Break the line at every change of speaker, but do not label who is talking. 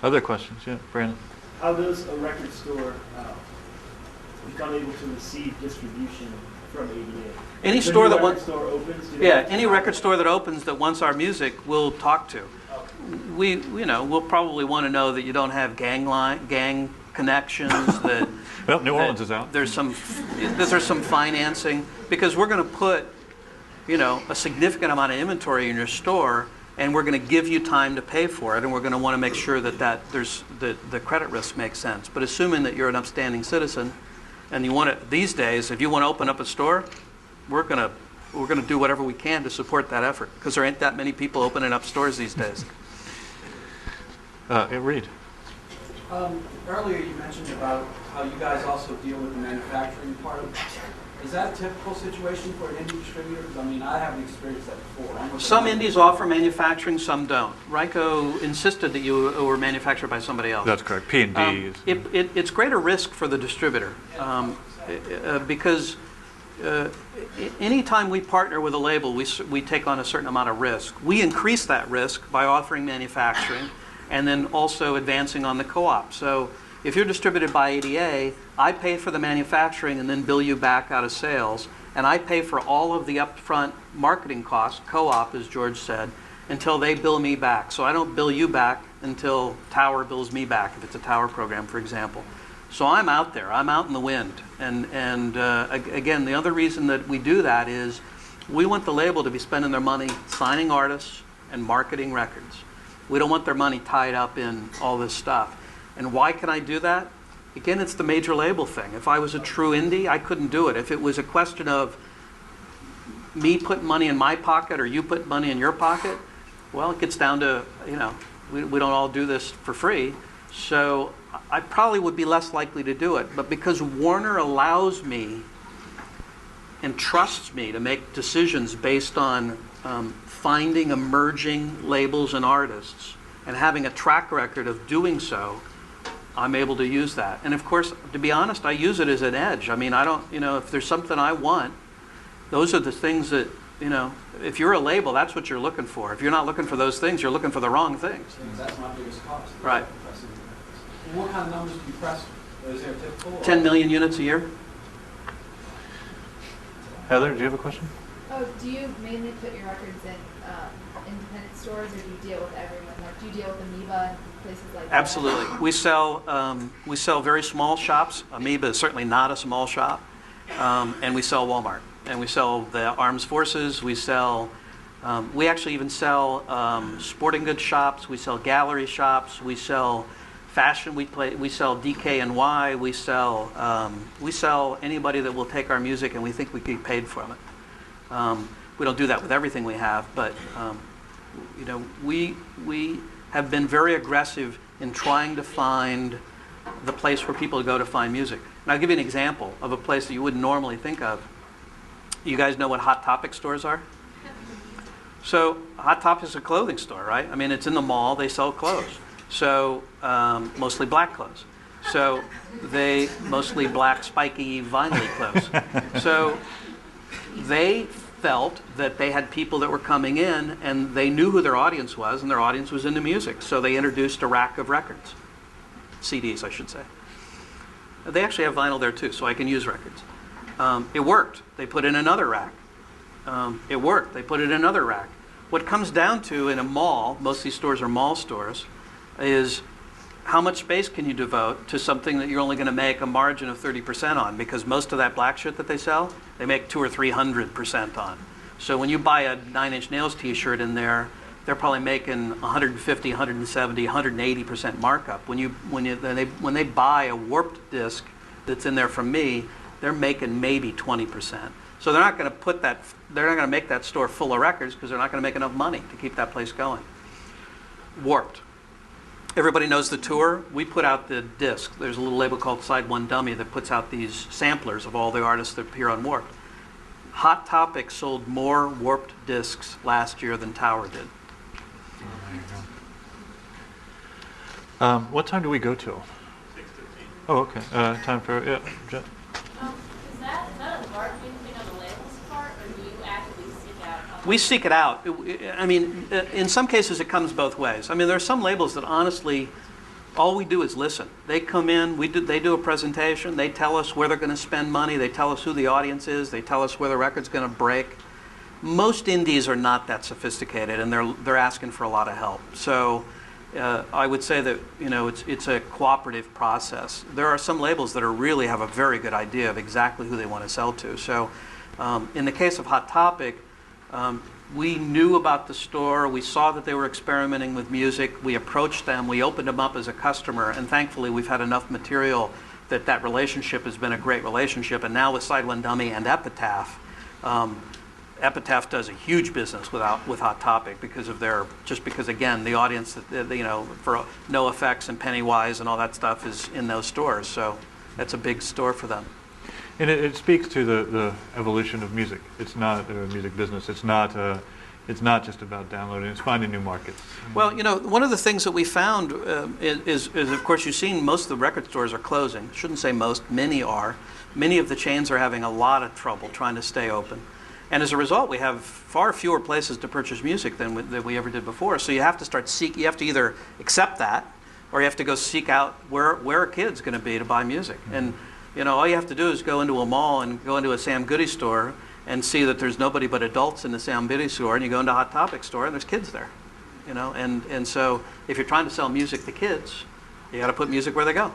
Other questions? Yeah, Brandon.
How does a record store become able to receive distribution from ADA?
Any store that wants,
store opens,
any record store that opens that wants our music, we'll talk to. We'll probably want to know that you don't have gang connections. That
well, New Orleans is out.
There's some financing, because we're going to put, a significant amount of inventory in your store, and we're going to give you time to pay for it, and we're going to want to make sure that the credit risk makes sense. But assuming that you're an upstanding citizen, and you want it these days, if you want to open up a store, we're going to do whatever we can to support that effort, because there ain't that many people opening up stores these days.
Reed.
Earlier you mentioned about how you guys also deal with the manufacturing part of it. Is that a typical situation for an indie distributor? Because I haven't experienced that before.
Some indies offer manufacturing, some don't. Ryko insisted that you were manufactured by somebody else.
That's correct. P&D.
It's greater risk for the distributor because anytime we partner with a label, we take on a certain amount of risk. We increase that risk by offering manufacturing and then also advancing on the co-op. So if you're distributed by ADA, I pay for the manufacturing and then bill you back out of sales. And I pay for all of the upfront marketing costs, co-op, as George said, until they bill me back. So I don't bill you back until Tower bills me back, if it's a Tower program, for example. So I'm out there. I'm out in the wind. And again, the other reason that we do that is we want the label to be spending their money signing artists and marketing records. We don't want their money tied up in all this stuff. And why can I do that? Again, it's the major label thing. If I was a true indie, I couldn't do it. If it was a question of me putting money in my pocket or you put money in your pocket, well, it gets down to, we don't all do this for free. So I probably would be less likely to do it. But because Warner allows me and trusts me to make decisions based on finding emerging labels and artists and having a track record of doing so, I'm able to use that. And of course, to be honest, I use it as an edge. I don't, if there's something I want, those are the things that, if you're a label, that's what you're looking for. If you're not looking for those things, you're looking for the wrong things.
That's my biggest cost.
Right.
And what kind of numbers do you press? Is there a typical?
10 million units a year.
Heather, do you have a question?
Oh, do you mainly put your records in independent stores, or do you deal with everyone? Like, do you deal with Amoeba and places like that?
Absolutely. We sell very small shops. Amoeba is certainly not a small shop. And we sell Walmart. And we sell the Armed Forces. We actually even sell sporting goods shops. We sell gallery shops. We sell fashion. We sell DKNY. We sell anybody that will take our music and we think we can get paid from it. We don't do that with everything we have, but we have been very aggressive in trying to find the place where people go to find music. And I'll give you an example of a place that you wouldn't normally think of. You guys know what Hot Topic stores are? So Hot Topic is a clothing store, right? It's in the mall. They sell clothes. So mostly black clothes. So they mostly black, spiky, vinyl clothes. So they felt that they had people that were coming in and they knew who their audience was, and their audience was into music. So they introduced a rack of records. CDs, I should say. They actually have vinyl there too, so I can use records. It worked. They put in another rack. It worked. They put it in another rack. What comes down to in a mall, most of these stores are mall stores, is how much space can you devote to something that you're only going to make a margin of 30% on? Because most of that black shit that they sell, they make 200 or 300% on. So when you buy a Nine Inch Nails t-shirt in there, they're probably making 150, 170, 180% markup. When they buy a warped disc that's in there from me, they're making maybe 20%. So they're not going to make that store full of records because they're not going to make enough money to keep that place going. Warped. Everybody knows the tour. We put out the disc. There's a little label called Side One Dummy that puts out these samplers of all the artists that appear on Warped. Hot Topic sold more Warped discs last year than Tower did.
What time do we go till?
6:15.
Oh, okay. Time for Jen.
Is that a marketing thing on the label's part, or do you actively seek out?
We seek it out. In some cases it comes both ways. There are some labels that honestly All we do is listen. They come in, they do a presentation, they tell us where they're going to spend money, they tell us who the audience is, they tell us where the record's going to break. Most indies are not that sophisticated, and they're asking for a lot of help. So I would say that it's a cooperative process. There are some labels that really have a very good idea of exactly who they want to sell to. So in the case of Hot Topic, we knew about the store. We saw that they were experimenting with music. We approached them. We opened them up as a customer, and thankfully we've had enough material that relationship has been a great relationship. And now with Side One Dummy and Epitaph, Epitaph does a huge business with Hot Topic because again the audience for No Effects and Pennywise and all that stuff is in those stores. So that's a big store for them.
And it speaks to the evolution of music. It's not a music business. It's not just about downloading. It's finding new markets.
Well, one of the things that we found is of course you've seen most of the record stores are closing. Shouldn't say most. Many are. Many of the chains are having a lot of trouble trying to stay open. And as a result, we have far fewer places to purchase music than we ever did before. So you have to you have to either accept that, or you have to go seek out where a kid's going to be to buy music. And all you have to do is go into a mall and go into a Sam Goody store and see that there's nobody but adults in the Sam Goody store, and you go into a Hot Topic store and there's kids there. And so if you're trying to sell music to kids, you got to put music where they go.